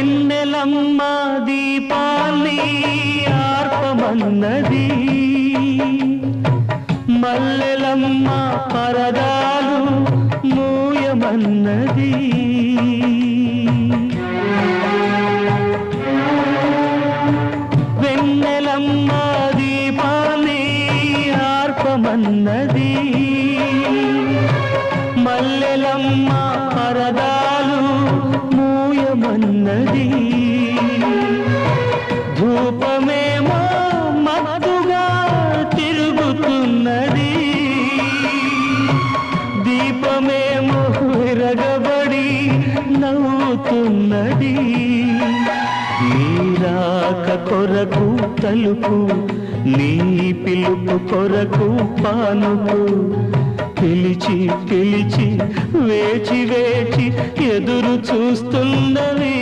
వెన్నెలమ్మ దీపాన్ని ఆర్పమన్నది, మల్లెలమ్మ పరదాలు మూయమన్నది. వెన్నెలమ్మ దీపాన్ని ఆర్పమన్నది, మల్లెలమ్మ పరదాలు మూయమన్నది. ధూపమేమో మత్తుగా తిరుగుతున్నది, దీపమేమో విరగబడి నవ్వుతున్నది. నీరాక కొరకు తలుపు, నీ పిలుపు కొరకు పానుపు, పిలిచి పిలిచి వేచి వేచి ఎదురు చూస్తున్నవి.